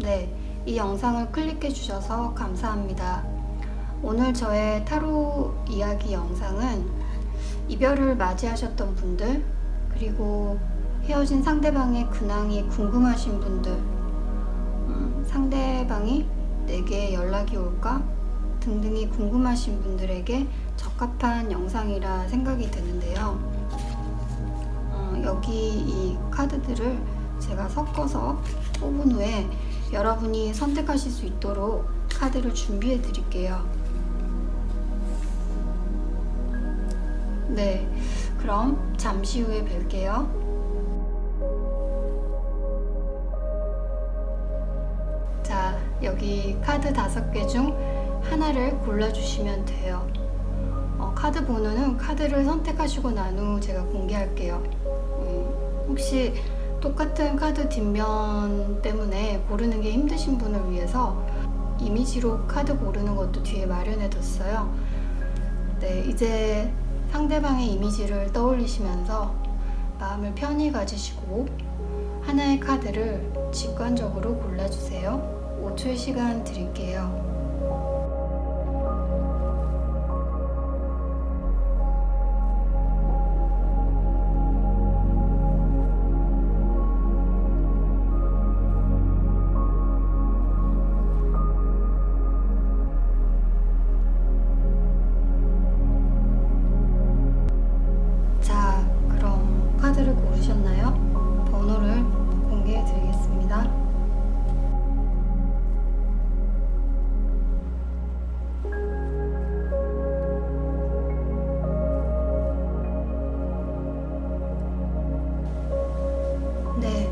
네, 이 영상을 클릭해 주셔서 감사합니다. 오늘 저의 타로 이야기 영상은 이별을 맞이하셨던 분들, 그리고 헤어진 상대방의 근황이 궁금하신 분들, 상대방이 내게 연락이 올까? 등등이 궁금하신 분들에게 적합한 영상이라 생각이 드는데요. 여기 이 카드들을 제가 섞어서 뽑은 후에 여러분이 선택하실 수 있도록 카드를 준비해 드릴게요. 네, 그럼 잠시 후에 뵐게요. 자, 여기 카드 5개 중 하나를 골라주시면 돼요. 카드 번호는 카드를 선택하시고 난 후 제가 공개할게요. 혹시 똑같은 카드 뒷면 때문에 고르는 게 힘드신 분을 위해서 이미지로 카드 고르는 것도 뒤에 마련해 뒀어요. 네, 이제 상대방의 이미지를 떠올리시면서 마음을 편히 가지시고 하나의 카드를 직관적으로 골라주세요. 5초의 시간 드릴게요. 자, 그럼 카드를 고르셨나요? 번호를 공개해 드리겠습니다. 네,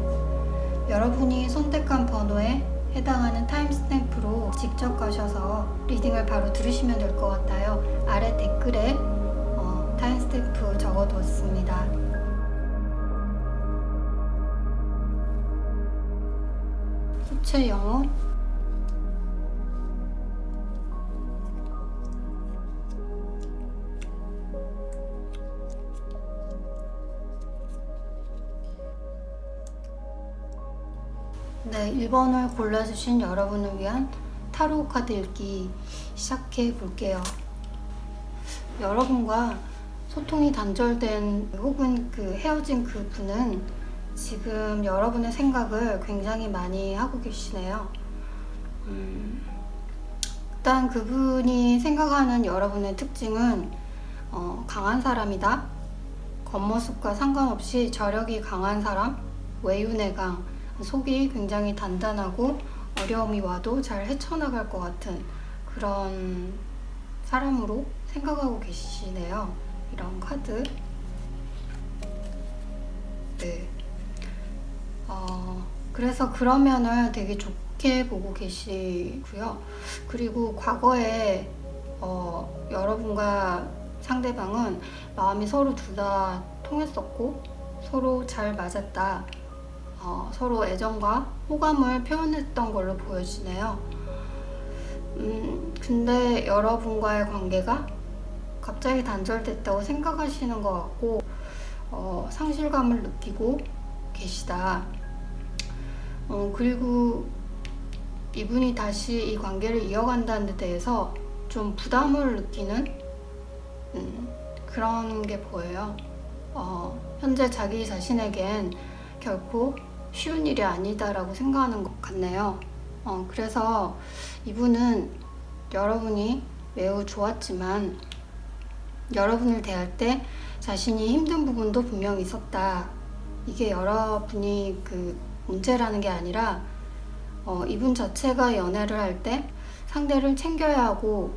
여러분이 선택한 번호에 해당하는 타임스탬프로 직접 가셔서 리딩을 바로 들으시면 될 것 같아요. 아래 댓글에 타임스탬프 적어두었습니다. 수채 영어, 네, 1번을 골라주신 여러분을 위한 타로 카드 읽기 시작해 볼게요. 여러분과 소통이 단절된 혹은 헤어진 그 분은 지금 여러분의 생각을 굉장히 많이 하고 계시네요. 일단 그분이 생각하는 여러분의 특징은 강한 사람이다. 겉모습과 상관없이 저력이 강한 사람, 외윤의 강, 속이 굉장히 단단하고 어려움이 와도 잘 헤쳐나갈 것 같은 그런 사람으로 생각하고 계시네요. 이런 카드. 네. 그래서 그런 면을 되게 좋게 보고 계시고요. 그리고 과거에 여러분과 상대방은 마음이 서로 둘 다 통했었고 서로 잘 맞았다. 서로 애정과 호감을 표현했던 걸로 보여지네요. 근데 여러분과의 관계가 갑자기 단절됐다고 생각하시는 것 같고 상실감을 느끼고 계시다. 그리고 이분이 다시 이 관계를 이어간다는 데 대해서 좀 부담을 느끼는 그런 게 보여요. 현재 자기 자신에겐 결코 쉬운 일이 아니다라고 생각하는 것 같네요. 그래서 이분은 여러분이 매우 좋았지만 여러분을 대할 때 자신이 힘든 부분도 분명히 있었다. 이게 여러분이 문제라는 게 아니라 이분 자체가 연애를 할 때 상대를 챙겨야 하고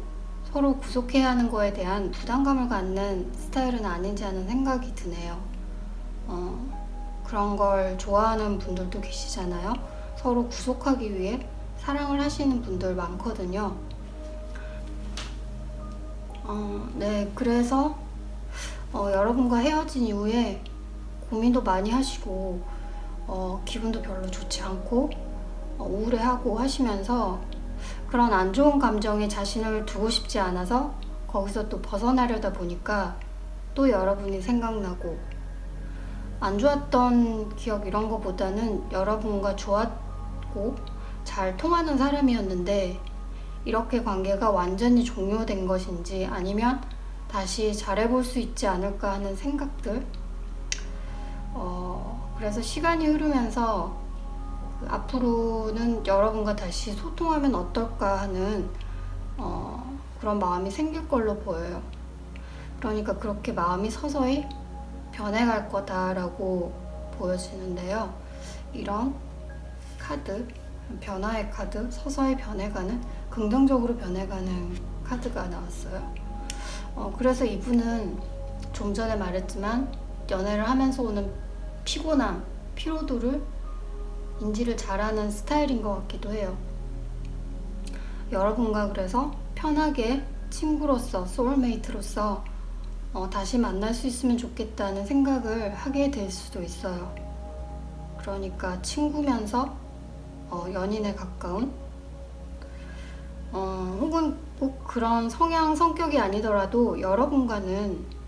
서로 구속해야 하는 거에 대한 부담감을 갖는 스타일은 아닌지 하는 생각이 드네요. 그런 걸 좋아하는 분들도 계시잖아요. 서로 구속하기 위해 사랑을 하시는 분들 많거든요. 네, 그래서 여러분과 헤어진 이후에 고민도 많이 하시고 기분도 별로 좋지 않고 우울해하고 하시면서 그런 안 좋은 감정에 자신을 두고 싶지 않아서 거기서 또 벗어나려다 보니까 또 여러분이 생각나고 안 좋았던 기억 이런 거보다는 여러분과 좋았고 잘 통하는 사람이었는데 이렇게 관계가 완전히 종료된 것인지 아니면 다시 잘해볼 수 있지 않을까 하는 생각들. 그래서 시간이 흐르면서 앞으로는 여러분과 다시 소통하면 어떨까 하는 그런 마음이 생길 걸로 보여요. 그러니까 그렇게 마음이 서서히 변해갈 거다라고 보여지는데요. 이런 카드, 변화의 카드, 서서히 변해가는, 긍정적으로 변해가는 카드가 나왔어요. 그래서 이분은 좀 전에 말했지만 연애를 하면서 오는 피곤함, 피로도를 인지를 잘하는 스타일인 것 같기도 해요. 여러분과 그래서 편하게 친구로서, 소울메이트로서 다시 만날 수 있으면 좋겠다는 생각을 하게 될 수도 있어요. 그러니까 친구면서 연인에 가까운, 혹은 꼭 그런 성격이 아니더라도 여러분과는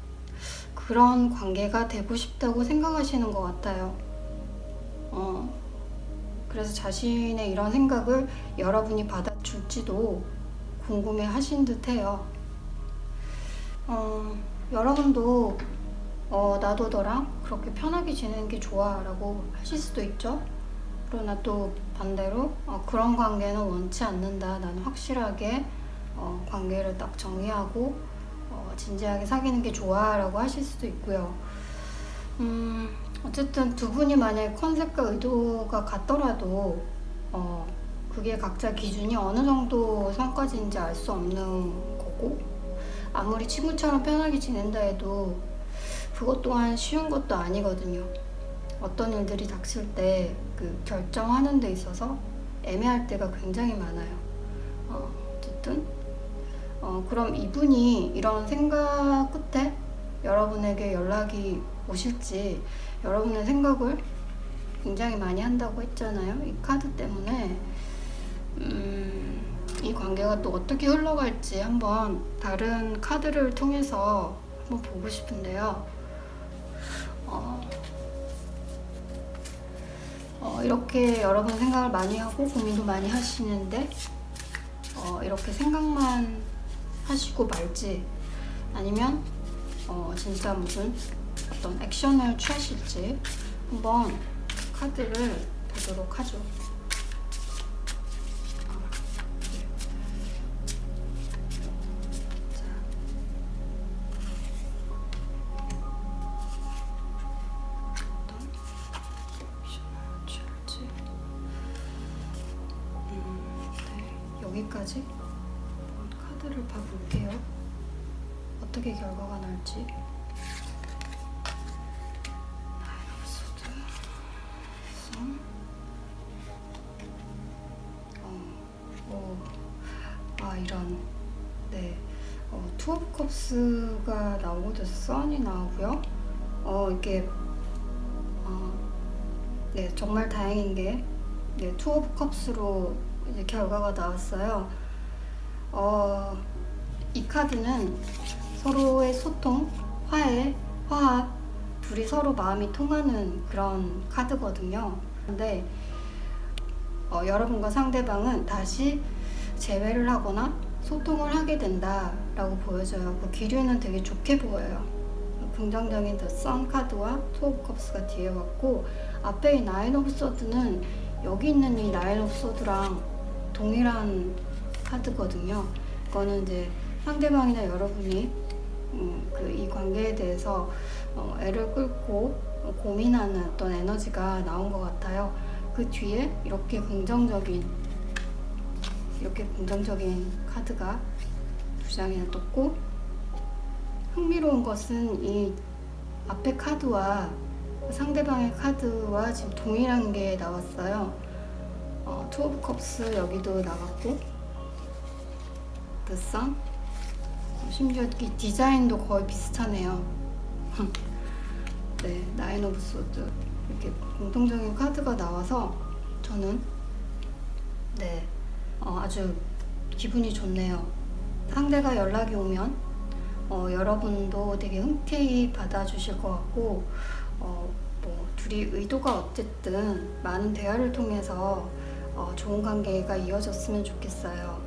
그런 관계가 되고 싶다고 생각하시는 것 같아요. 그래서 자신의 이런 생각을 여러분이 받아줄지도 궁금해 하신 듯 해요. 여러분도 나도 너랑 그렇게 편하게 지내는 게 좋아 라고 하실 수도 있죠. 그러나 또 반대로 그런 관계는 원치 않는다, 나는 확실하게 관계를 딱 정의하고 진지하게 사귀는 게 좋아 라고 하실 수도 있고요. 어쨌든 두 분이 만약에 컨셉과 의도가 같더라도 그게 각자 기준이 어느 정도 선까지인지 알 수 없는 거고, 아무리 친구처럼 편하게 지낸다 해도 그것 또한 쉬운 것도 아니거든요. 어떤 일들이 닥칠 때 그 결정하는 데 있어서 애매할 때가 굉장히 많아요. 어쨌든 그럼 이분이 이런 생각 끝에 여러분에게 연락이 오실지, 여러분의 생각을 굉장히 많이 한다고 했잖아요. 이 카드 때문에 이 관계가 또 어떻게 흘러갈지 한번 다른 카드를 통해서 한번 보고 싶은데요. 이렇게 여러분 생각을 많이 하고 고민도 많이 하시는데 이렇게 생각만 하시고 말지, 아니면 진짜 무슨 어떤 액션을 취하실지 한번 카드를 보도록 하죠. 여기까지 카드를 봐볼게요. 어떻게 결과가 날지. 이런, 네, 투 오브 컵스가 나오고 선이 나오고요. 이게 네, 정말 다행인 게 네, 투 오브 컵스로 이제 결과가 나왔어요. 이 카드는 서로의 소통, 화합, 둘이 서로 마음이 통하는 그런 카드거든요. 근데 여러분과 상대방은 다시 재회를 하거나 소통을 하게 된다라고 보여져요. 그 기류는 되게 좋게 보여요. 긍정적인 The Sun 카드와 투 오브 컵스가 뒤에 왔고, 앞에 이 나인 오브 소드는 여기 있는 이 나인 오브 소드랑 동일한 카드거든요. 이거는 이제 상대방이나 여러분이 이 관계에 대해서 애를 끌고 고민하는 어떤 에너지가 나온 것 같아요. 그 뒤에 이렇게 긍정적인 카드가 두 장이나 떴고, 흥미로운 것은 이 앞에 카드와 상대방의 카드와 지금 동일한 게 나왔어요. 투 오브 컵스 여기도 나갔고, The Sun, 심지어 이 디자인도 거의 비슷하네요. 네, 나인 오브 소드, 이렇게 공통적인 카드가 나와서 저는 네, 아주 기분이 좋네요. 상대가 연락이 오면 여러분도 되게 흔쾌히 받아주실 것 같고, 둘이 의도가 어쨌든 많은 대화를 통해서 좋은 관계가 이어졌으면 좋겠어요.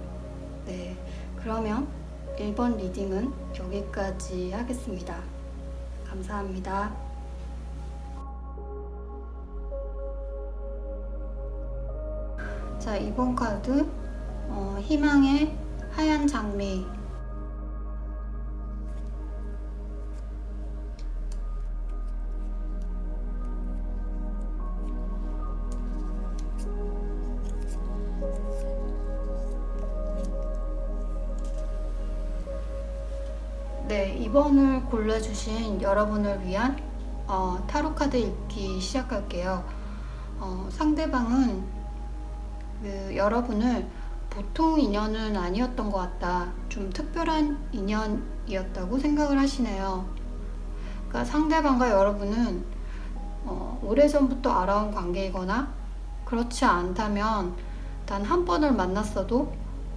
네, 그러면 1번 리딩은 여기까지 하겠습니다. 감사합니다. 자, 2번 카드 희망의 하얀 장미. 네, 2번을 골라주신 여러분을 위한 타로 카드 읽기 시작할게요. 상대방은 여러분을 보통 인연은 아니었던 것 같다. 좀 특별한 인연이었다고 생각을 하시네요. 그러니까 상대방과 여러분은 오래전부터 알아온 관계이거나 그렇지 않다면 단 한 번을 만났어도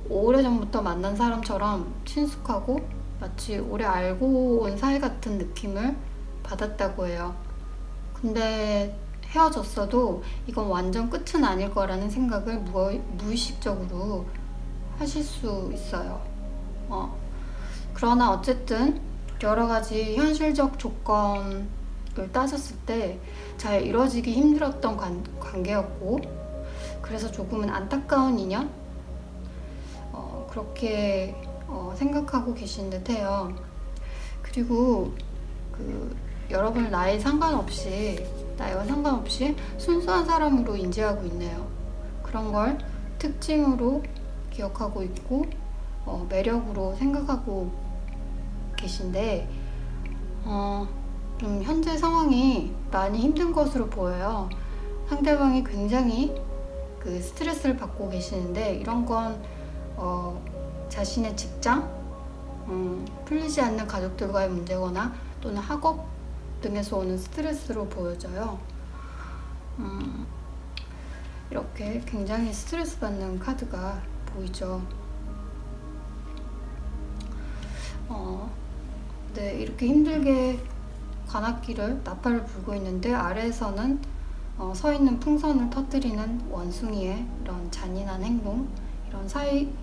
오래전부터 만난 사람처럼 친숙하고 마치 오래 알고 온 사이 같은 느낌을 받았다고 해요. 근데 헤어졌어도 이건 완전 끝은 아닐 거라는 생각을 무의식적으로 하실 수 있어요. 그러나 어쨌든 여러 가지 현실적 조건을 따졌을 때 잘 이루어지기 힘들었던 관계였고, 그래서 조금은 안타까운 인연? 그렇게 생각하고 계신 듯 해요. 그리고 여러분을 나이와 상관없이 순수한 사람으로 인지하고 있네요. 그런 걸 특징으로 기억하고 있고 매력으로 생각하고 계신데 좀 현재 상황이 많이 힘든 것으로 보여요. 상대방이 굉장히 스트레스를 받고 계시는데 이런 건 자신의 직장, 풀리지 않는 가족들과의 문제거나 또는 학업 등에서 오는 스트레스로 보여져요. 이렇게 굉장히 스트레스 받는 카드가 보이죠. 네, 이렇게 힘들게 관악기를 나팔을 불고 있는데 아래에서는 서 있는 풍선을 터뜨리는 원숭이의 이런 잔인한 행동,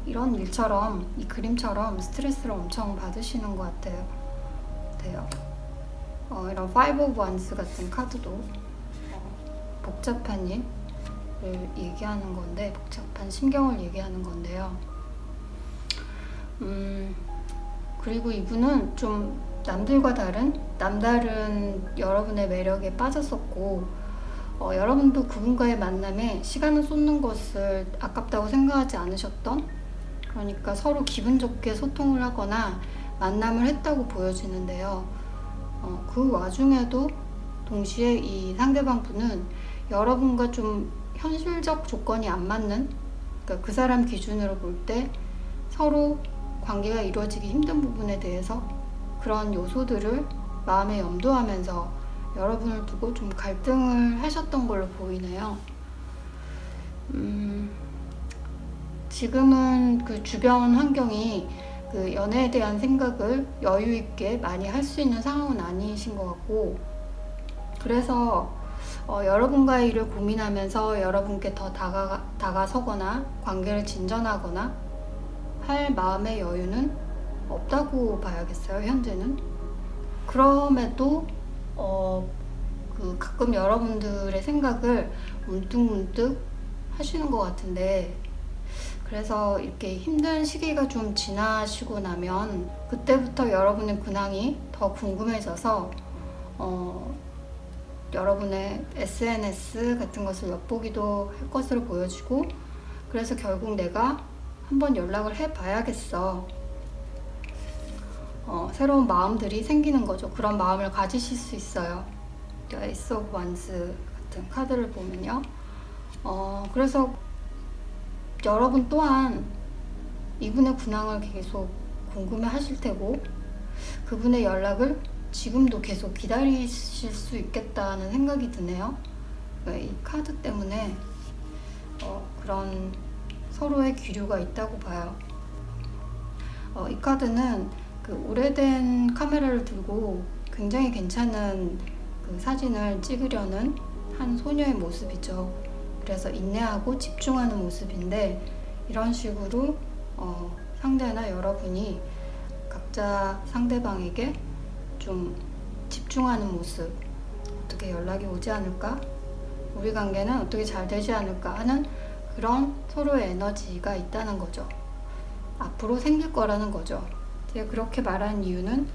이런 일처럼, 이 그림처럼 스트레스를 엄청 받으시는 것 같아요. 이런 Five of Wands 같은 카드도 복잡한 일을 얘기하는 건데, 복잡한 심경을 얘기하는 건데요. 그리고 이분은 좀 남다른 여러분의 매력에 빠졌었고, 여러분도 그분과의 만남에 시간을 쏟는 것을 아깝다고 생각하지 않으셨던, 그러니까 서로 기분 좋게 소통을 하거나 만남을 했다고 보여지는데요. 그 와중에도 동시에 이 상대방 분은 여러분과 좀 현실적 조건이 안 맞는, 그러니까 그 사람 기준으로 볼 때 서로 관계가 이루어지기 힘든 부분에 대해서 그런 요소들을 마음에 염두하면서 여러분을 두고 좀 갈등을 하셨던 걸로 보이네요. 지금은 그 주변 환경이 연애에 대한 생각을 여유 있게 많이 할 수 있는 상황은 아니신 것 같고, 그래서 여러분과의 일을 고민하면서 여러분께 더 다가서거나 관계를 진전하거나 할 마음의 여유는 없다고 봐야겠어요, 현재는. 그럼에도 가끔 여러분들의 생각을 문득문득 하시는 것 같은데, 그래서 이렇게 힘든 시기가 좀 지나시고 나면 그때부터 여러분의 근황이 더 궁금해져서 여러분의 SNS 같은 것을 엿보기도 할 것으로 보여지고, 그래서 결국 내가 한번 연락을 해봐야겠어, 새로운 마음들이 생기는 거죠. 그런 마음을 가지실 수 있어요. Ace of Wands 같은 카드를 보면요. 그래서 여러분 또한 이분의 근황을 계속 궁금해 하실 테고, 그분의 연락을 지금도 계속 기다리실 수 있겠다는 생각이 드네요. 이 카드 때문에 그런 서로의 기류가 있다고 봐요. 이 카드는 오래된 카메라를 들고 굉장히 괜찮은 사진을 찍으려는 한 소녀의 모습이죠. 그래서 인내하고 집중하는 모습인데, 이런 식으로 상대나 여러분이 각자 상대방에게 좀 집중하는 모습, 어떻게 연락이 오지 않을까? 우리 관계는 어떻게 잘 되지 않을까 하는 그런 서로의 에너지가 있다는 거죠. 앞으로 생길 거라는 거죠. 제가 그렇게 말한 이유는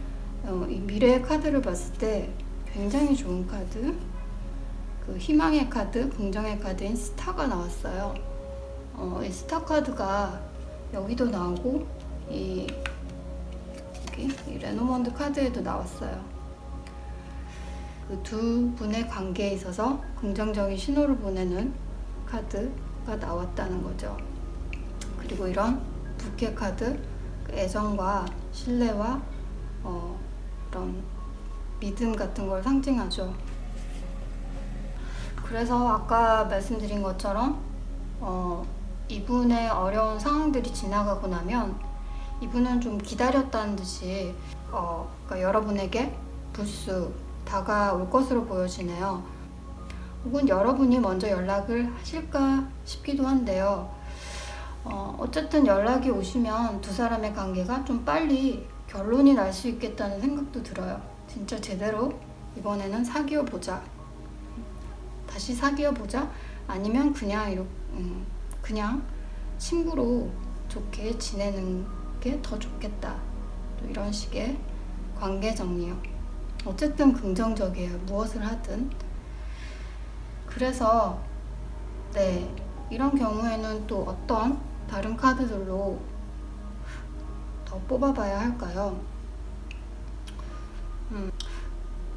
이 미래의 카드를 봤을 때 굉장히 좋은 카드, 그 희망의 카드, 긍정의 카드인 스타가 나왔어요. 이 스타 카드가 여기도 나오고 여기 이 레노먼드 카드에도 나왔어요. 그 두 분의 관계에 있어서 긍정적인 신호를 보내는 카드가 나왔다는 거죠. 그리고 이런 부캐 카드, 그 애정과 신뢰와 그런 믿음 같은 걸 상징하죠. 그래서 아까 말씀드린 것처럼 이분의 어려운 상황들이 지나가고 나면 이분은 좀 기다렸다는 듯이 그러니까 여러분에게 불쑥 다가올 것으로 보여지네요. 혹은 여러분이 먼저 연락을 하실까 싶기도 한데요. 어쨌든 연락이 오시면 두 사람의 관계가 좀 빨리 결론이 날 수 있겠다는 생각도 들어요. 진짜 제대로 이번에는 사귀어 보자. 다시 사귀어 보자. 아니면 그냥 친구로 좋게 지내는 게 더 좋겠다. 또 이런 식의 관계 정리요. 어쨌든 긍정적이에요. 무엇을 하든. 그래서 이런 경우에는 또 어떤 다른 카드들로 더 뽑아봐야 할까요?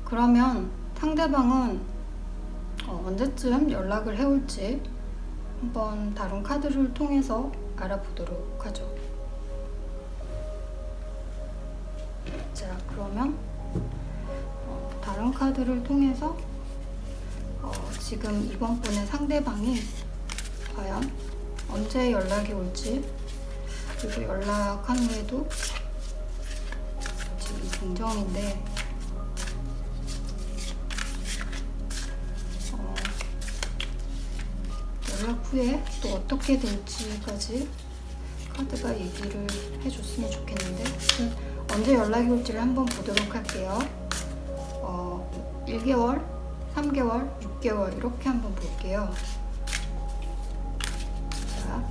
그러면 상대방은 언제쯤 연락을 해올지 한번 다른 카드를 통해서 알아보도록 하죠. 자, 그러면 다른 카드를 통해서 지금 이번 분의 상대방이 과연 언제 연락이 올지, 그리고 연락한 후에도 지금 긍정인데 연락 후에 또 어떻게 될지까지 카드가 얘기를 해줬으면 좋겠는데, 언제 연락이 올지를 한번 보도록 할게요. 1개월, 3개월, 6개월 이렇게 한번 볼게요. 자,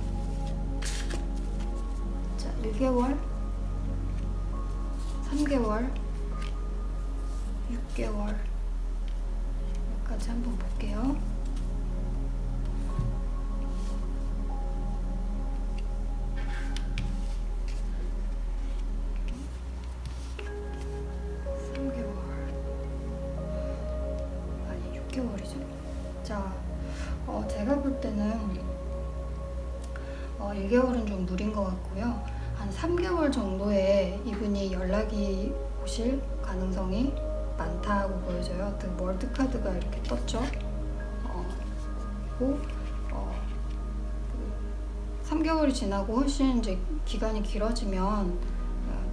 1개월, 3개월, 6개월 여기까지 한번 볼게요. 자, 제가 볼 때는 1개월은 좀 무리인 것 같고요. 한 3개월 정도에 이분이 연락이 오실 가능성이 많다고 보여져요. 월드 카드가 이렇게 떴죠. 그리고 3개월이 지나고 훨씬 이제 기간이 길어지면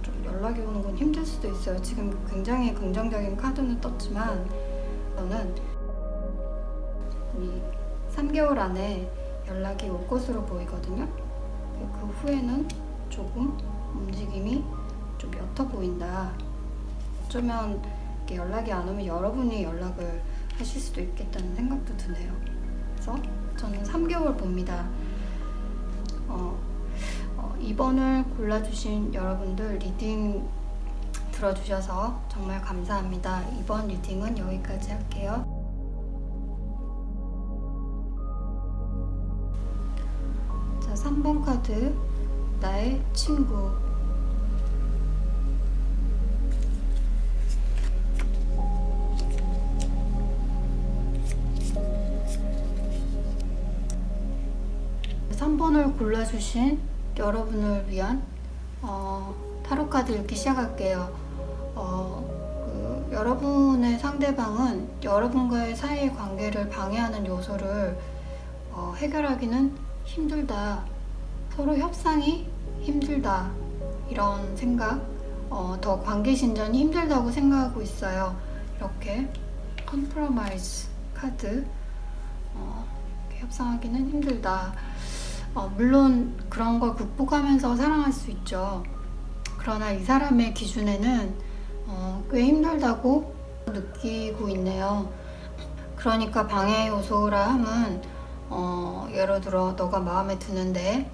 좀 연락이 오는 건 힘들 수도 있어요. 지금 굉장히 긍정적인 카드는 떴지만 저는 이 3개월 안에 연락이 올 것으로 보이거든요. 그 후에는 조금 움직임이 좀 옅어 보인다. 어쩌면 이렇게 연락이 안 오면 여러분이 연락을 하실 수도 있겠다는 생각도 드네요. 그래서 저는 3개월 봅니다. 2번을 골라주신 여러분들 리딩 들어주셔서 정말 감사합니다. 2번 리딩은 여기까지 할게요. 자, 3번 카드, 나의 친구. (3번을) 골라주신 여러분을 위한 타로 카드 읽기 시작할게요. 여러분의 상대방은 여러분과의 사이의 관계를 방해하는 요소를 해결하기는 힘들다, 서로 협상이 힘들다, 이런 생각, 더 관계 진전이 힘들다고 생각하고 있어요. 이렇게 컴프로마이즈 카드, 이렇게 협상하기는 힘들다. 물론 그런 걸 극복하면서 사랑할 수 있죠. 그러나 이 사람의 기준에는 꽤 힘들다고 느끼고 있네요. 그러니까 방해 요소라 함은 예를 들어 너가 마음에 드는데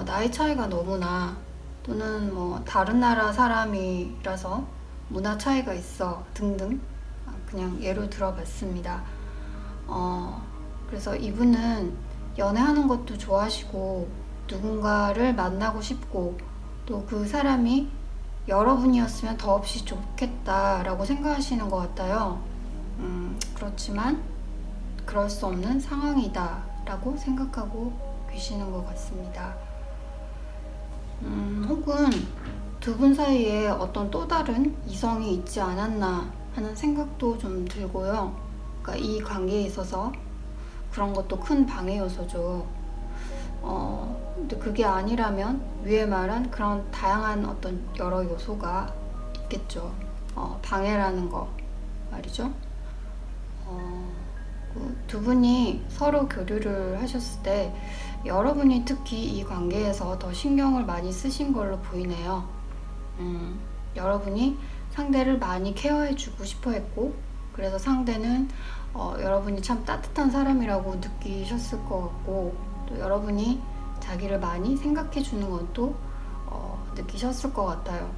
나이 차이가 너무나, 또는 뭐 다른 나라 사람이라서 문화 차이가 있어 등등, 그냥 예로 들어봤습니다. 그래서 이분은 연애하는 것도 좋아하시고 누군가를 만나고 싶고, 또 그 사람이 여러분이었으면 더없이 좋겠다라고 생각하시는 것 같아요. 그렇지만 그럴 수 없는 상황이다 라고 생각하고 계시는 것 같습니다. 혹은 두 분 사이에 어떤 또 다른 이성이 있지 않았나 하는 생각도 좀 들고요. 그러니까 이 관계에 있어서 그런 것도 큰 방해 요소죠. 근데 그게 아니라면 위에 말한 그런 다양한 어떤 여러 요소가 있겠죠. 방해라는 거 말이죠. 두 분이 서로 교류를 하셨을 때 여러분이 특히 이 관계에서 더 신경을 많이 쓰신 걸로 보이네요. 여러분이 상대를 많이 케어해주고 싶어 했고, 그래서 상대는 여러분이 참 따뜻한 사람이라고 느끼셨을 것 같고, 또 여러분이 자기를 많이 생각해주는 건 또 느끼셨을 것 같아요.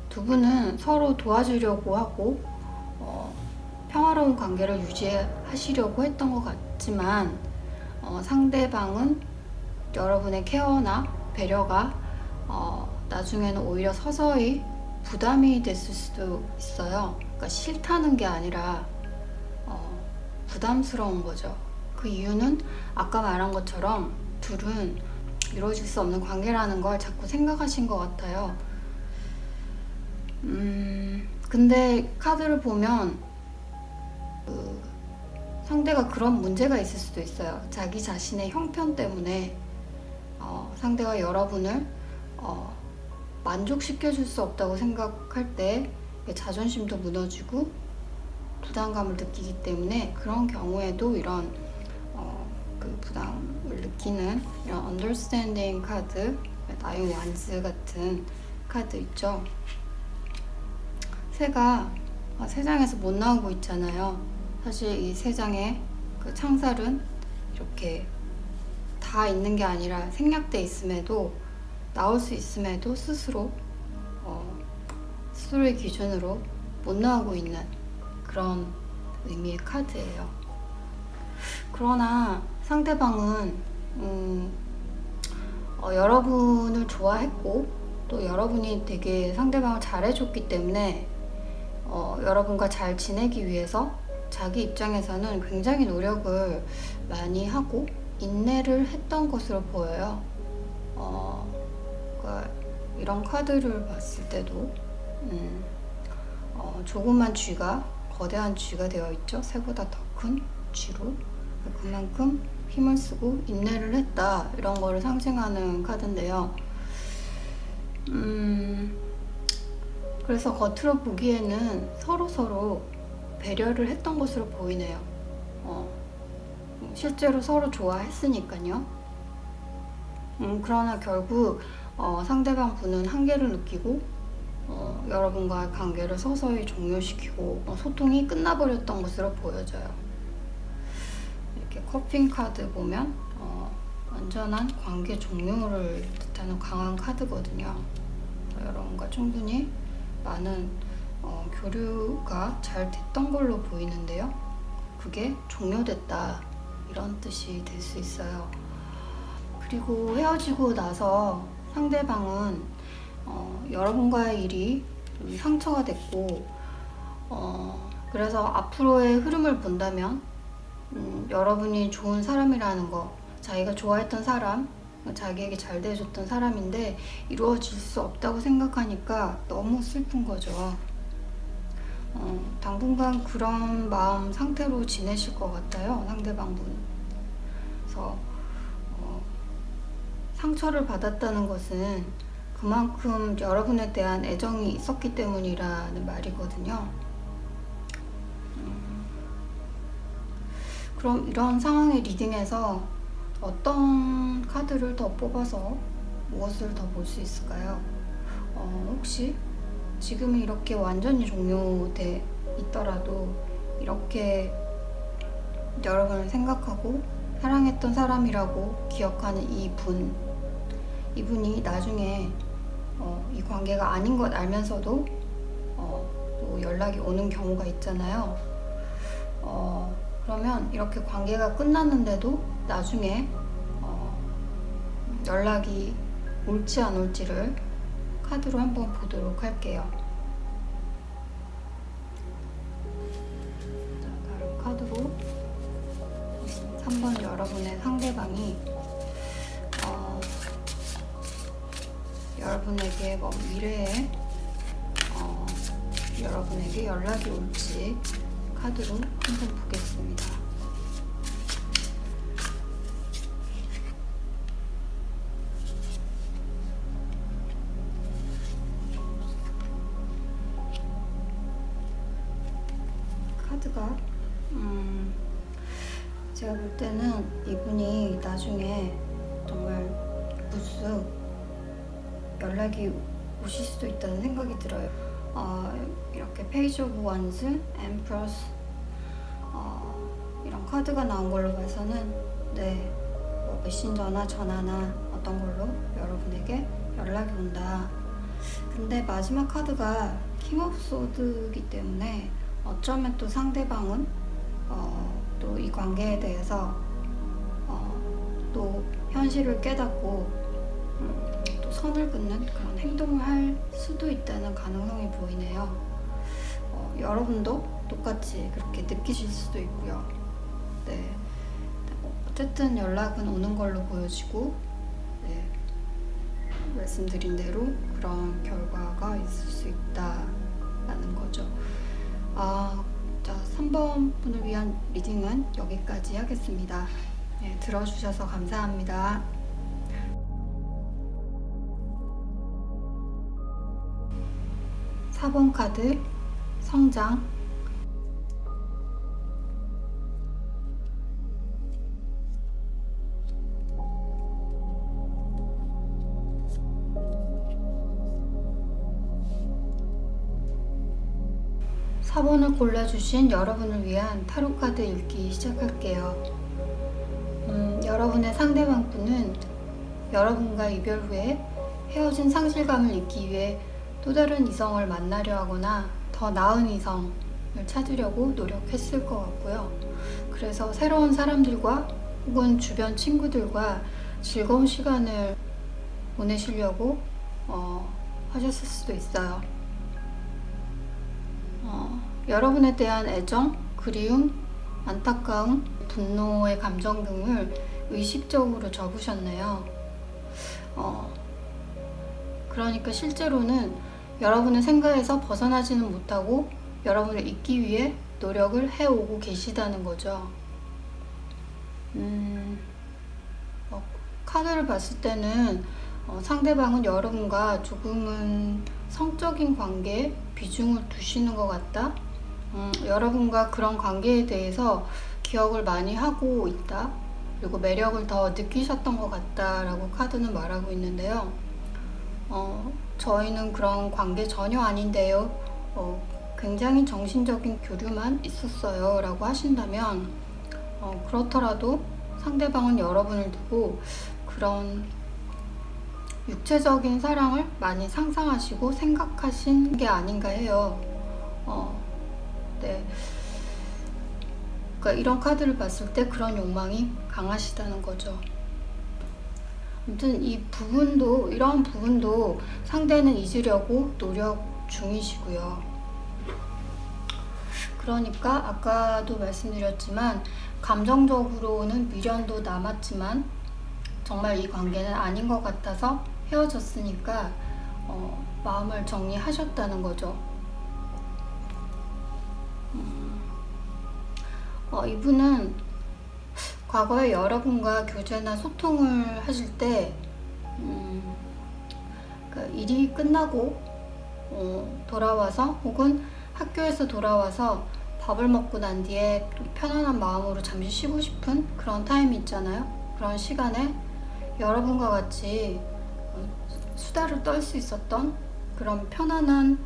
두 분은 서로 도와주려고 하고 평화로운 관계를 유지하시려고 했던 것 같지만, 상대방은 여러분의 케어나 배려가 나중에는 오히려 서서히 부담이 됐을 수도 있어요. 그러니까 싫다는 게 아니라 부담스러운 거죠. 그 이유는 아까 말한 것처럼 둘은 이루어질 수 없는 관계라는 걸 자꾸 생각하신 것 같아요. 근데 카드를 보면 상대가 그런 문제가 있을 수도 있어요. 자기 자신의 형편 때문에 상대가 여러분을 만족시켜줄 수 없다고 생각할 때 자존심도 무너지고 부담감을 느끼기 때문에, 그런 경우에도 이런 그 부담을 느끼는 이런 understanding 카드, 나인 완즈 같은 카드 있죠. 새가 세 장에서 못 나오고 있잖아요. 사실 이 세 장의 그 창살은 이렇게 다 있는 게 아니라 생략돼 있음에도, 나올 수 있음에도 스스로의 기준으로 못 나오고 있는 그런 의미의 카드예요. 그러나 상대방은 여러분을 좋아했고, 또 여러분이 되게 상대방을 잘해줬기 때문에 여러분과 잘 지내기 위해서 자기 입장에서는 굉장히 노력을 많이 하고 인내를 했던 것으로 보여요. 그러니까 이런 카드를 봤을 때도 조그만 쥐가 거대한 쥐가 되어 있죠. 새보다 더 큰 쥐로. 그만큼 힘을 쓰고 인내를 했다, 이런 거를 상징하는 카드인데요. 그래서 겉으로 보기에는 서로 배려를 했던 것으로 보이네요. 실제로 서로 좋아했으니까요. 그러나 결국 상대방 분은 한계를 느끼고 여러분과의 관계를 서서히 종료시키고 소통이 끝나버렸던 것으로 보여져요. 이렇게 커핑 카드 보면 완전한 관계 종료를 뜻하는 강한 카드거든요. 여러분과 충분히 많은 교류가 잘 됐던 걸로 보이는데요. 그게 종료됐다, 이런 뜻이 될 수 있어요. 그리고 헤어지고 나서 상대방은 여러분과의 일이 좀 상처가 됐고, 그래서 앞으로의 흐름을 본다면 여러분이 좋은 사람이라는 거, 자기가 좋아했던 사람, 자기에게 잘 대해줬던 사람인데 이루어질 수 없다고 생각하니까 너무 슬픈 거죠. 당분간 그런 마음 상태로 지내실 것 같아요, 상대방분. 그래서 상처를 받았다는 것은 그만큼 여러분에 대한 애정이 있었기 때문이라는 말이거든요. 그럼 이런 상황의 리딩에서 어떤 카드를 더 뽑아서 무엇을 더 볼 수 있을까요? 혹시 지금 이렇게 완전히 종료돼 있더라도 이렇게 여러분을 생각하고 사랑했던 사람이라고 기억하는 이분이 나중에 이 관계가 아닌 것 알면서도 또 연락이 오는 경우가 있잖아요. 그러면 이렇게 관계가 끝났는데도 나중에 연락이 올지 안 올지를 카드로 한번 보도록 할게요. 자, 다른 카드로 3번 여러분의 상대방이 여러분에게 미래에 여러분에게 연락이 올지 카드로 한번 보겠습니다. 카드가 제가 볼 때는 이분이 나중에 정말 무슨 연락이 오실 수도 있다는 생각이 들어요. 이렇게 페이지 오브 원스, 엠프러스 이런 카드가 나온 걸로 봐서는 뭐 메신저나 전화나 어떤 걸로 여러분에게 연락이 온다. 근데 마지막 카드가 킹 오브 소드이기 때문에 어쩌면 또 상대방은 또 이 관계에 대해서 또 현실을 깨닫고 또 선을 긋는 그런 행동을 할 수도 있다는 가능성이 보이네요. 여러분도 똑같이 그렇게 느끼실 수도 있고요. 네. 어쨌든 연락은 오는 걸로 보여지고, 네. 말씀드린 대로 그런 결과가 있을 수 있다라는 거죠. 자, 3번 분을 위한 리딩은 여기까지 하겠습니다. 네, 들어주셔서 감사합니다. 4번 카드, 성장. (4번을) 골라주신 여러분을 위한 타로 카드 읽기 시작할게요. 여러분의 상대방 분은 여러분과 이별 후에 헤어진 상실감을 잊기 위해 또 다른 이성을 만나려 하거나 더 나은 이성을 찾으려고 노력했을 것 같고요. 그래서 새로운 사람들과 혹은 주변 친구들과 즐거운 시간을 보내시려고 하셨을 수도 있어요. 여러분에 대한 애정, 그리움, 안타까움, 분노의 감정 등을 의식적으로 적으셨네요. 그러니까 실제로는 여러분의 생각에서 벗어나지는 못하고 여러분을 잊기 위해 노력을 해오고 계시다는 거죠. 카드를 봤을 때는 상대방은 여러분과 조금은 성적인 관계에 비중을 두시는 것 같다. 여러분과 그런 관계에 대해서 기억을 많이 하고 있다. 그리고 매력을 더 느끼셨던 것 같다라고 카드는 말하고 있는데요. 저희는 그런 관계 전혀 아닌데요. 굉장히 정신적인 교류만 있었어요 라고 하신다면 그렇더라도 상대방은 여러분을 두고 그런 육체적인 사랑을 많이 상상하시고 생각하신 게 아닌가 해요. 네. 그러니까 이런 카드를 봤을 때 그런 욕망이 강하시다는 거죠. 아무튼 이런 부분도 상대는 잊으려고 노력 중이시고요. 그러니까 아까도 말씀드렸지만 감정적으로는 미련도 남았지만 정말 이 관계는 아닌 것 같아서 헤어졌으니까 마음을 정리하셨다는 거죠. 이분은 과거에 여러분과 교제나 소통을 하실 때 일이 끝나고 돌아와서 혹은 학교에서 돌아와서 밥을 먹고 난 뒤에 편안한 마음으로 잠시 쉬고 싶은 그런 타임이 있잖아요. 그런 시간에 여러분과 같이 수다를 떨 수 있었던 그런 편안한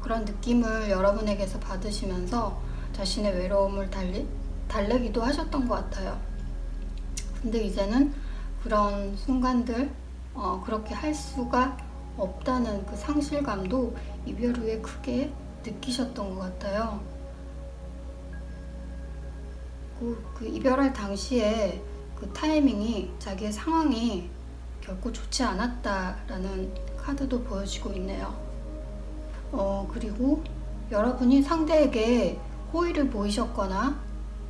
그런 느낌을 여러분에게서 받으시면서 자신의 외로움을 달래기도 하셨던 것 같아요. 근데 이제는 그런 순간들 그렇게 할 수가 없다는 그 상실감도 이별 후에 크게 느끼셨던 것 같아요. 그 이별할 당시에 그 타이밍이, 자기의 상황이 결코 좋지 않았다라는 카드도 보여지고 있네요. 그리고 여러분이 상대에게 호의를 보이셨거나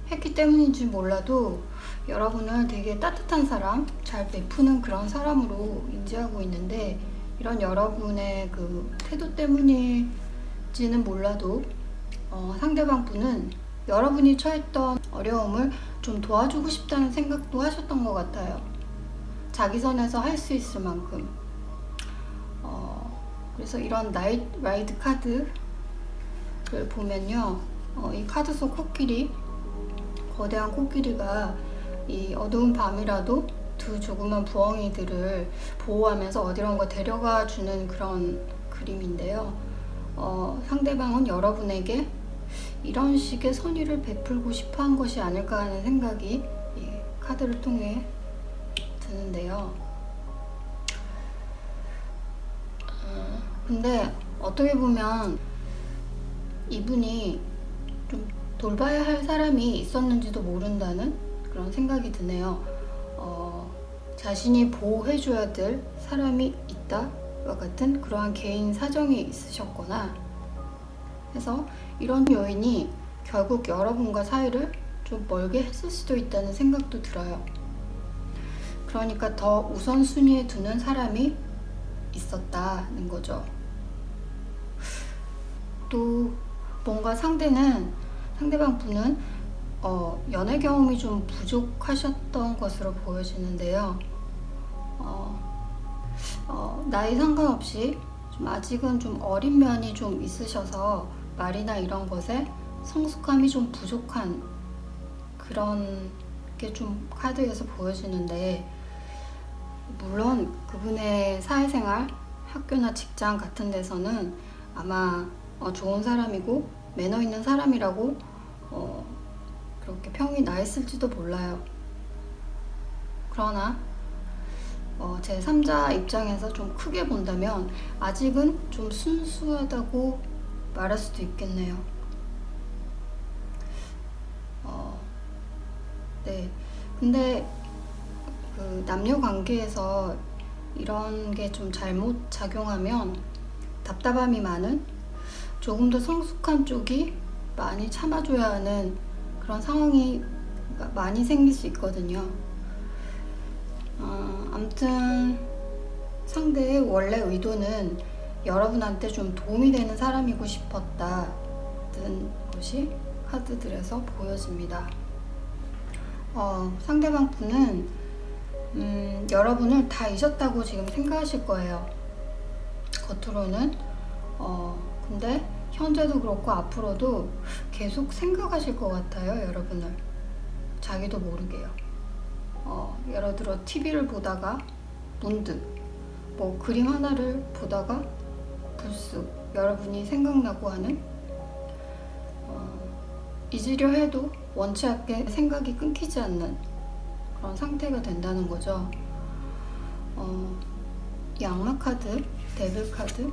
했기 때문인지 몰라도 여러분을 되게 따뜻한 사람, 잘 베푸는 그런 사람으로 인지하고 있는데, 이런 여러분의 그 태도 때문일지는 몰라도 상대방 분은 여러분이 처했던 어려움을 좀 도와주고 싶다는 생각도 하셨던 것 같아요. 자기 선에서 할 수 있을 만큼. 그래서 이런 라이드 카드를 보면요, 이 카드 속 코끼리, 거대한 코끼리가 이 어두운 밤이라도 두 조그만 부엉이들을 보호하면서 어디론가 데려가 주는 그런 그림인데요. 상대방은 여러분에게 이런 식의 선의를 베풀고 싶어 한 것이 아닐까 하는 생각이 이 카드를 통해 드는데요. 근데 어떻게 보면 이분이 좀 돌봐야 할 사람이 있었는지도 모른다는 그런 생각이 드네요. 자신이 보호해줘야 될 사람이 있다와 같은 그러한 개인 사정이 있으셨거나 해서 이런 요인이 결국 여러분과 사이를 좀 멀게 했을 수도 있다는 생각도 들어요. 그러니까 더 우선순위에 두는 사람이 있었다는 거죠. 또 뭔가 상대방 분은 연애 경험이 좀 부족하셨던 것으로 보여지는데요. 나이 상관없이 좀 아직은 좀 어린 면이 좀 있으셔서 말이나 이런 것에 성숙함이 좀 부족한 그런 게 좀 카드에서 보여지는데, 물론 그분의 사회생활, 학교나 직장 같은 데서는 아마 좋은 사람이고 매너 있는 사람이라고 그렇게 평이 나 있을지도 몰라요. 그러나 제 3자 입장에서 좀 크게 본다면 아직은 좀 순수하다고 말할 수도 있겠네요. 네. 근데 그 남녀 관계에서 이런 게 좀 잘못 작용하면 답답함이 많은, 조금 더 성숙한 쪽이 많이 참아줘야 하는 그런 상황이 많이 생길 수 있거든요. 아무튼 상대의 원래 의도는 여러분한테 좀 도움이 되는 사람이고 싶었다는 것이 카드들에서 보여집니다. 상대방 분은 여러분을 다 잊었다고 지금 생각하실 거예요. 겉으로는. 근데 현재도 그렇고 앞으로도 계속 생각하실 것 같아요, 여러분을. 자기도 모르게요. 예를 들어 TV를 보다가 문득 뭐 그림 하나를 보다가 불쑥 여러분이 생각나고 하는, 잊으려 해도 원치 않게 생각이 끊기지 않는 그런 상태가 된다는 거죠. 이 악마 카드, 데빌 카드,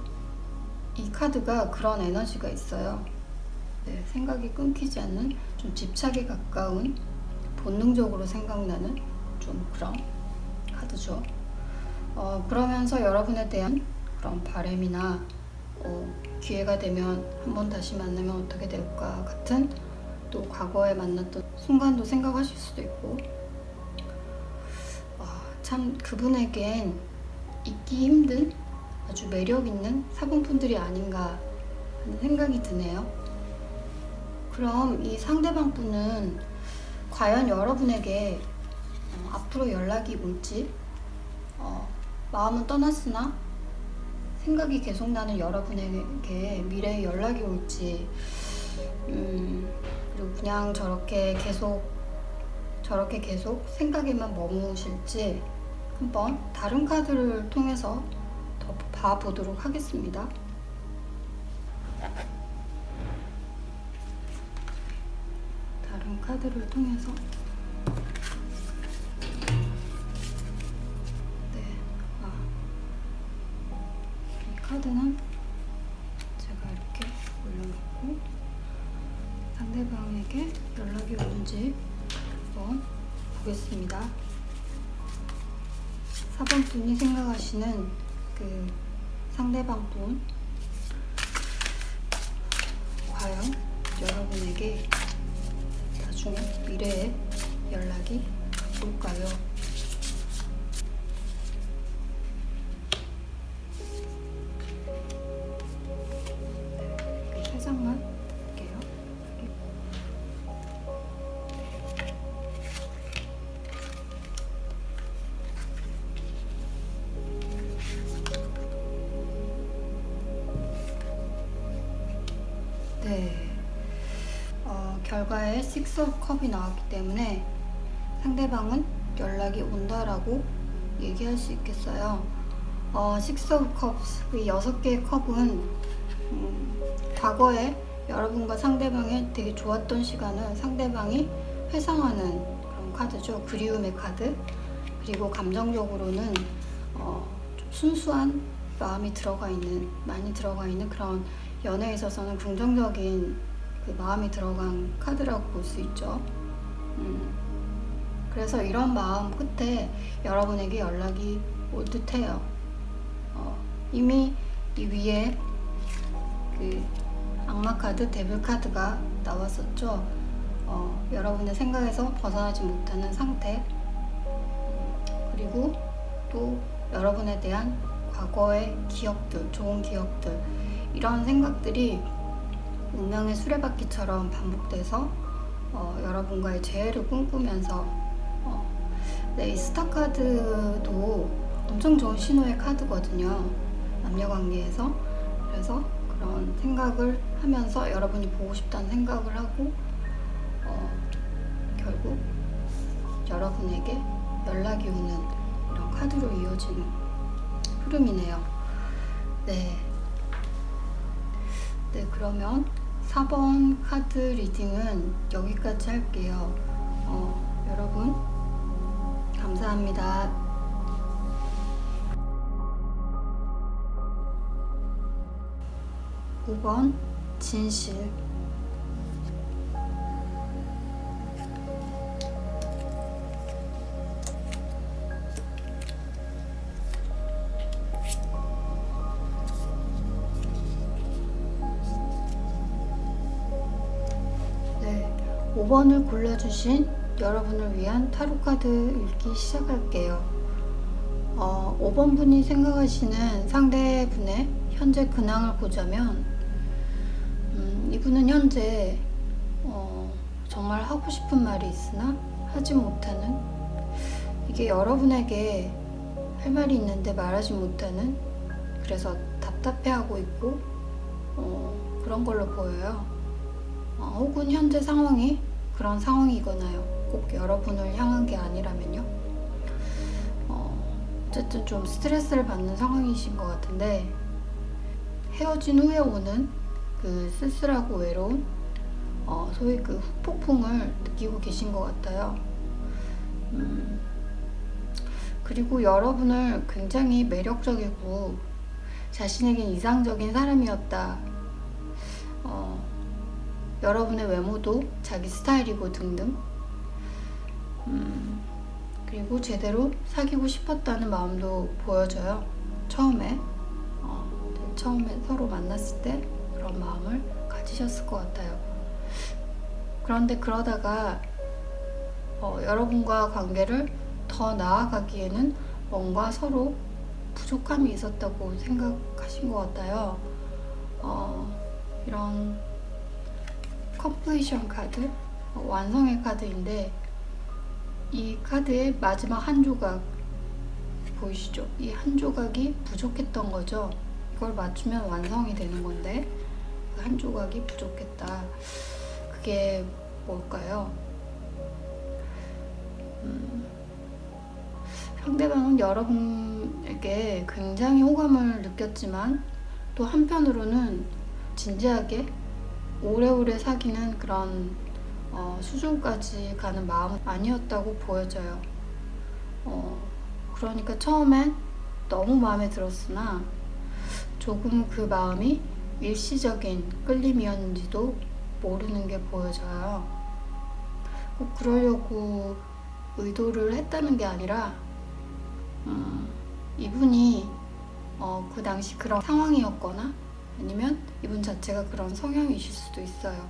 이 카드가 그런 에너지가 있어요. 네, 생각이 끊기지 않는, 좀 집착에 가까운, 본능적으로 생각나는 좀 그런 카드죠. 그러면서 여러분에 대한 그런 바람이나 기회가 되면 한번 다시 만나면 어떻게 될까 같은, 또 과거에 만났던 순간도 생각하실 수도 있고, 참 그분에겐 잊기 힘든 아주 매력 있는 사분분들이 아닌가 하는 생각이 드네요. 그럼 이 상대방 분은 과연 여러분에게 앞으로 연락이 올지, 마음은 떠났으나 생각이 계속 나는 여러분에게 미래에 연락이 올지, 그리고 그냥 저렇게 계속 생각에만 머무실지 한번 다른 카드를 통해서 더 봐보도록 하겠습니다. 다른 카드를 통해서 이 카드는 제가 이렇게 올려놓고 상대방에게 연락이 오는지 한번 보겠습니다. 4번 분이 생각하시는 그 상대방 분, 과연 여러분에게 나중에 미래에 연락이 올까요? 이렇게 3장만 볼게요. 네. 결과에 6 of 컵이 나왔기 때문에 상대방은 연락이 온다라고 얘기할 수 있겠어요. 6 of cups, 이 6개의 컵은 과거에 여러분과 상대방의 되게 좋았던 시간을 상대방이 회상하는 그런 카드죠. 그리움의 카드. 그리고 감정적으로는 좀 순수한 마음이 많이 들어가 있는 그런 연애에 있어서는 긍정적인 그 마음이 들어간 카드라고 볼 수 있죠. 그래서 이런 마음 끝에 여러분에게 연락이 올 듯해요. 이미 이 위에 그 악마 카드, 데빌 카드가 나왔었죠. 여러분의 생각에서 벗어나지 못하는 상태, 그리고 또 여러분에 대한 과거의 기억들, 좋은 기억들, 이런 생각들이 운명의 수레바퀴처럼 반복돼서 여러분과의 재회를 꿈꾸면서 이 스타 카드도 엄청 좋은 신호의 카드거든요. 남녀관계에서. 그래서 그런 생각을 하면서 여러분이 보고 싶다는 생각을 하고 결국 여러분에게 연락이 오는 이런 카드로 이어지는 흐름이네요. 네, 그러면 4번 카드 리딩은 여기까지 할게요. 여러분 감사합니다. 5번 진실. 네, 5번을 골라주신 여러분을 위한 타로 카드 읽기 시작할게요. 5번 분이 생각하시는 상대분의 현재 근황을 보자면 이분은 현재 정말 하고 싶은 말이 있으나 하지 못하는, 이게 여러분에게 할 말이 있는데 말하지 못하는, 그래서 답답해하고 있고 그런 걸로 보여요. 혹은 현재 상황이 그런 상황이거나요. 꼭 여러분을 향한 게 아니라면요. 어쨌든 좀 스트레스를 받는 상황이신 것 같은데, 헤어진 후에 오는 그 쓸쓸하고 외로운 소위 그 후폭풍을 느끼고 계신 것 같아요. 그리고 여러분을 굉장히 매력적이고 자신에겐 이상적인 사람이었다. 여러분의 외모도 자기 스타일이고 등등. 그리고 제대로 사귀고 싶었다는 마음도 보여져요. 처음에 서로 만났을 때 그런 마음을 가지셨을 것 같아요. 그런데 그러다가 여러분과 관계를 더 나아가기에는 뭔가 서로 부족함이 있었다고 생각하신 것 같아요. 이런 컴플리션 카드, 완성의 카드인데, 이 카드의 마지막 한 조각 보이시죠? 이 한 조각이 부족했던 거죠. 이걸 맞추면 완성이 되는 건데, 그 한 조각이 부족했다. 그게 뭘까요? 상대방은 여러분에게 굉장히 호감을 느꼈지만 또 한편으로는 진지하게 오래오래 사귀는 그런 수준까지 가는 마음은 아니었다고 보여져요. 그러니까 처음엔 너무 마음에 들었으나 조금 그 마음이 일시적인 끌림이었는지도 모르는 게 보여져요. 꼭 그러려고 의도를 했다는 게 아니라 이분이 그 당시 그런 상황이었거나 아니면 이분 자체가 그런 성향이실 수도 있어요.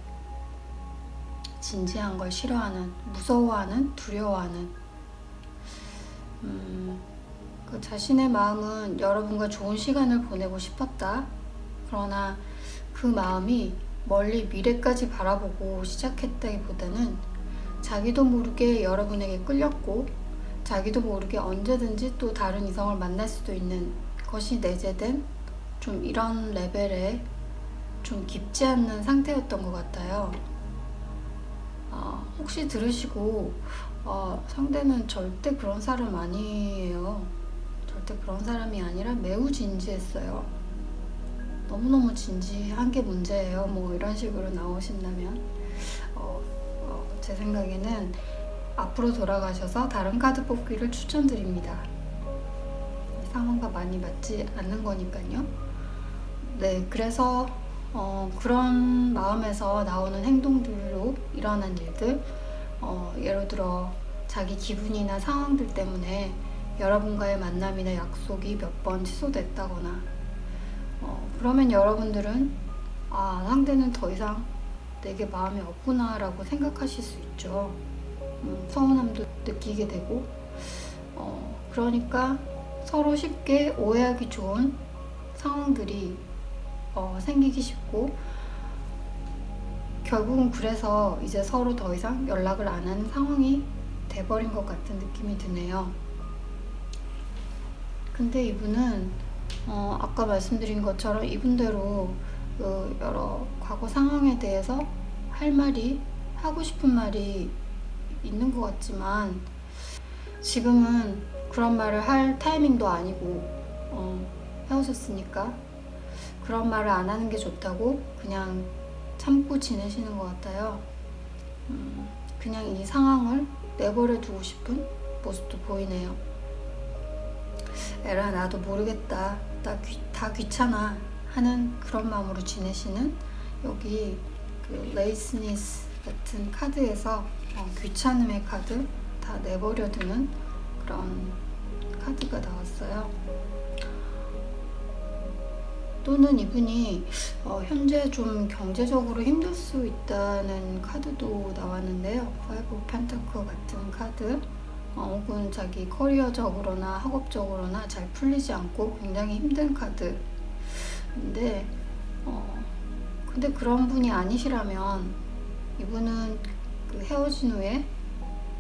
진지한 걸 싫어하는, 무서워하는, 두려워하는. 그 자신의 마음은 여러분과 좋은 시간을 보내고 싶었다. 그러나 그 마음이 멀리 미래까지 바라보고 시작했다기보다는 자기도 모르게 여러분에게 끌렸고 자기도 모르게 언제든지 또 다른 이성을 만날 수도 있는 것이 내재된 좀 이런 레벨의 좀 깊지 않는 상태였던 것 같아요. 혹시 들으시고 상대는 절대 그런 사람 아니에요. 절대 그런 사람이 아니라 매우 진지했어요. 너무너무 진지한 게 문제예요. 뭐 이런 식으로 나오신다면 제 생각에는 앞으로 돌아가셔서 다른 카드 뽑기를 추천드립니다. 상황과 많이 맞지 않는 거니까요. 네, 그래서 그런 마음에서 나오는 행동들로 일어난 일들, 예를 들어 자기 기분이나 상황들 때문에 여러분과의 만남이나 약속이 몇 번 취소됐다거나 그러면 여러분들은 상대는 더 이상 내게 마음이 없구나 라고 생각하실 수 있죠. 서운함도 느끼게 되고 그러니까 서로 쉽게 오해하기 좋은 상황들이 생기기 쉽고 결국은 그래서 이제 서로 더 이상 연락을 안 하는 상황이 돼버린 것 같은 느낌이 드네요. 근데 이분은 아까 말씀드린 것처럼 이분대로 그 여러 과거 상황에 대해서 할 말이, 하고 싶은 말이 있는 것 같지만 지금은 그런 말을 할 타이밍도 아니고 헤어졌으니까 그런 말을 안 하는 게 좋다고 그냥 참고 지내시는 것 같아요. 그냥 이 상황을 내버려 두고 싶은 모습도 보이네요. 에라 나도 모르겠다, 다 귀찮아 하는 그런 마음으로 지내시는, 여기 그 레이스니스 같은 카드에서 귀찮음의 카드, 다 내버려 두는 그런 카드가 나왔어요. 또는 이분이 현재 좀 경제적으로 힘들 수 있다는 카드도 나왔는데요. 파이브 오브 펜타클 같은 카드, 혹은 자기 커리어적으로나 학업적으로나 잘 풀리지 않고 굉장히 힘든 카드인데 근데 그런 분이 아니시라면 이분은 그 헤어진 후에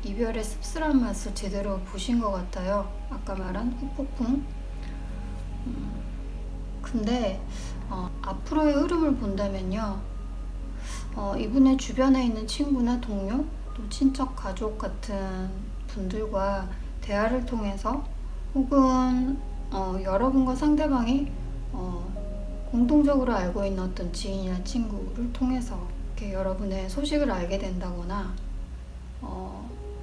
이별의 씁쓸한 맛을 제대로 보신 것 같아요. 아까 말한 후폭풍. 근데 앞으로의 흐름을 본다면요, 이분의 주변에 있는 친구나 동료, 또 친척, 가족 같은 분들과 대화를 통해서 혹은 여러분과 상대방이 공통적으로 알고 있는 어떤 지인이나 친구를 통해서 이렇게 여러분의 소식을 알게 된다거나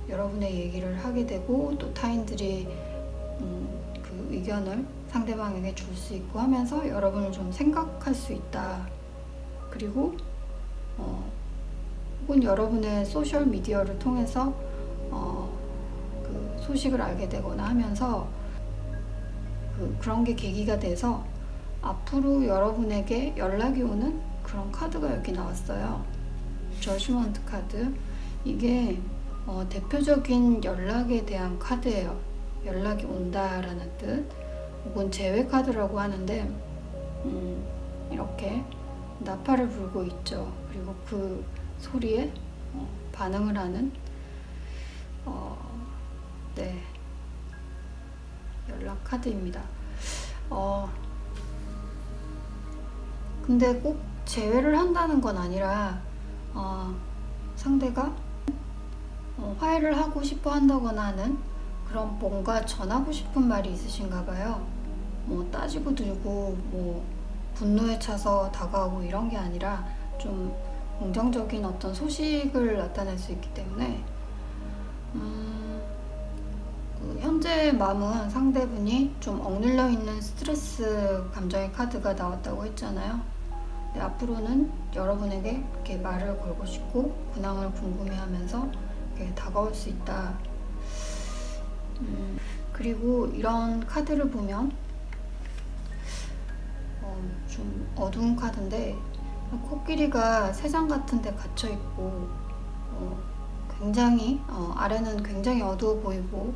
여러분의 얘기를 하게 되고 또 타인들이 그 의견을 상대방에게 줄 수 있고 하면서 여러분을 좀 생각할 수 있다. 그리고 혹은 여러분의 소셜 미디어를 통해서 그 소식을 알게 되거나 하면서 그런 게 계기가 돼서 앞으로 여러분에게 연락이 오는 그런 카드가 여기 나왔어요. 저지먼트 카드. 이게 대표적인 연락에 대한 카드예요. 연락이 온다라는 뜻. 혹은 제외 카드라고 하는데 이렇게 나팔을 불고 있죠. 그리고 그 소리에 반응을 하는 네, 연락 카드입니다. 근데 꼭 제외를 한다는 건 아니라 상대가 화해를 하고 싶어 한다거나 하는 그런 뭔가 전하고 싶은 말이 있으신가 봐요. 뭐 따지고 들고 뭐 분노에 차서 다가오고 이런 게 아니라 좀 긍정적인 어떤 소식을 나타낼 수 있기 때문에 현재 마음은 상대분이 좀 억눌려 있는 스트레스 감정의 카드가 나왔다고 했잖아요. 근데 앞으로는 여러분에게 이렇게 말을 걸고 싶고 근황을 궁금해하면서 이렇게 다가올 수 있다. 그리고 이런 카드를 보면 좀 어두운 카드인데 코끼리가 새장 같은 데 갇혀 있고 굉장히 아래는 굉장히 어두워 보이고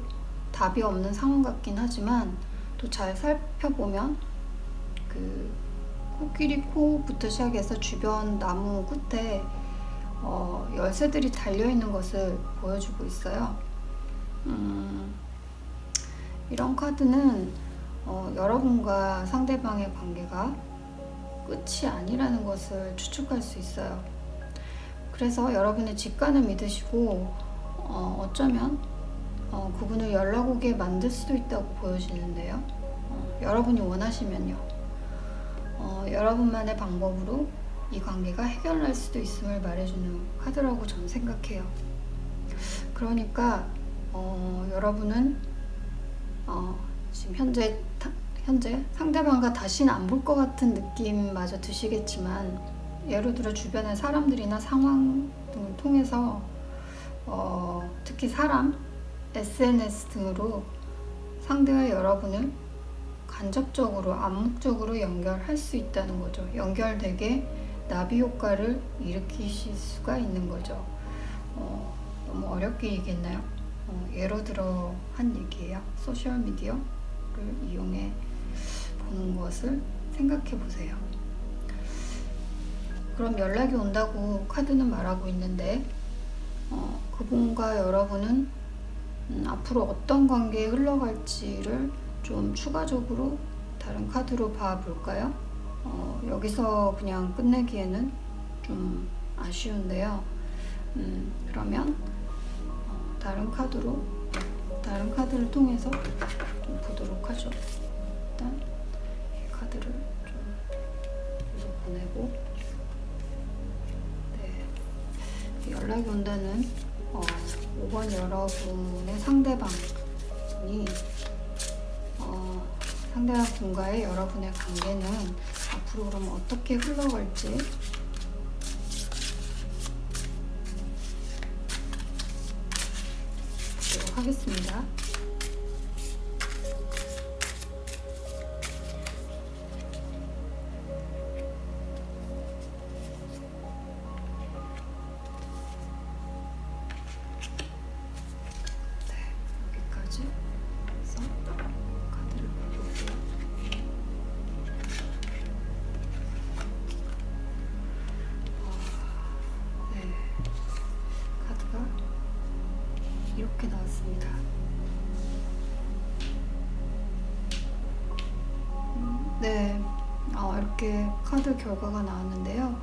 답이 없는 상황 같긴 하지만 또 잘 살펴보면 그 코끼리 코부터 시작해서 주변 나무 끝에 열쇠들이 달려있는 것을 보여주고 있어요. 이런 카드는 여러분과 상대방의 관계가 끝이 아니라는 것을 추측할 수 있어요. 그래서 여러분의 직관을 믿으시고 어쩌면 그분을 연락 오게 만들 수도 있다고 보여지는데요. 여러분이 원하시면요. 여러분만의 방법으로 이 관계가 해결날 수도 있음을 말해주는 카드라고 저는 생각해요. 그러니까 여러분은 지금 현재 상대방과 다시는 안 볼 것 같은 느낌마저 드시겠지만, 예를 들어 주변의 사람들이나 상황 등을 통해서 특히 사람, SNS 등으로 상대와 여러분을 간접적으로 암묵적으로 연결할 수 있다는 거죠. 연결되게 나비 효과를 일으키실 수가 있는 거죠. 너무 어렵게 얘기했나요? 예로 들어 한 얘기예요. 소셜미디어를 이용해 보는 것을 생각해 보세요. 그럼 연락이 온다고 카드는 말하고 있는데 그분과 여러분은 앞으로 어떤 관계에 흘러갈지를 좀 추가적으로 다른 카드로 봐볼까요? 여기서 그냥 끝내기에는 좀 아쉬운데요. 그러면 다른 카드를 통해서 좀 보도록 하죠. 일단 이 카드를 좀 보내고, 네, 연락이 온다는 5번 여러분의 상대방이 상대방과의 여러분의 관계는 앞으로 그럼 어떻게 흘러갈지 보도록 하겠습니다. 이렇게 나왔습니다. 네, 이렇게 카드 결과가 나왔는데요.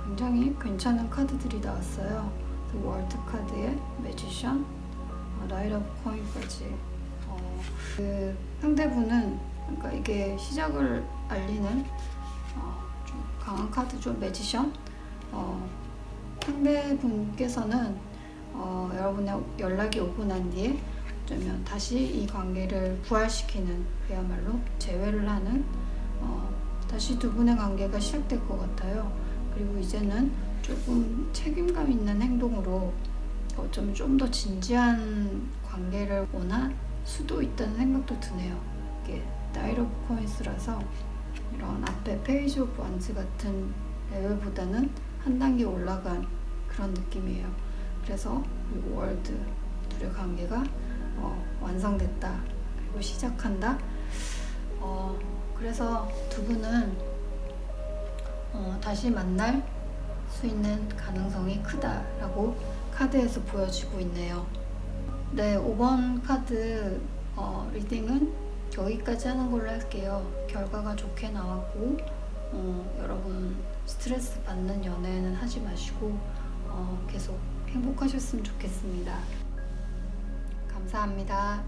굉장히 괜찮은 카드들이 나왔어요. 월드 카드의 매지션, 나이트 오브 코인까지. 그 상대분은, 그러니까 이게 시작을 알리는 좀 강한 카드죠. 매지션. 상대분께서는 여러분의 연락이 오고 난 뒤에 어쩌면 다시 이 관계를 부활시키는, 그야말로 재회를 하는, 다시 두 분의 관계가 시작될 것 같아요. 그리고 이제는 조금 책임감 있는 행동으로 어쩌면 좀 더 진지한 관계를 원할 수도 있다는 생각도 드네요. 이게 나이트 오브 코인스라서 이런 앞에 페이지 오브 완즈 같은 레벨보다는 한 단계 올라간 그런 느낌이에요. 그래서 월드 둘의 관계가 완성됐다, 그리고 시작한다. 그래서 두 분은 다시 만날 수 있는 가능성이 크다라고 카드에서 보여지고 있네요. 네, 5번 카드 리딩은 여기까지 하는 걸로 할게요. 결과가 좋게 나왔고 여러분 스트레스 받는 연애는 하지 마시고 계속 행복하셨으면 좋겠습니다. 감사합니다.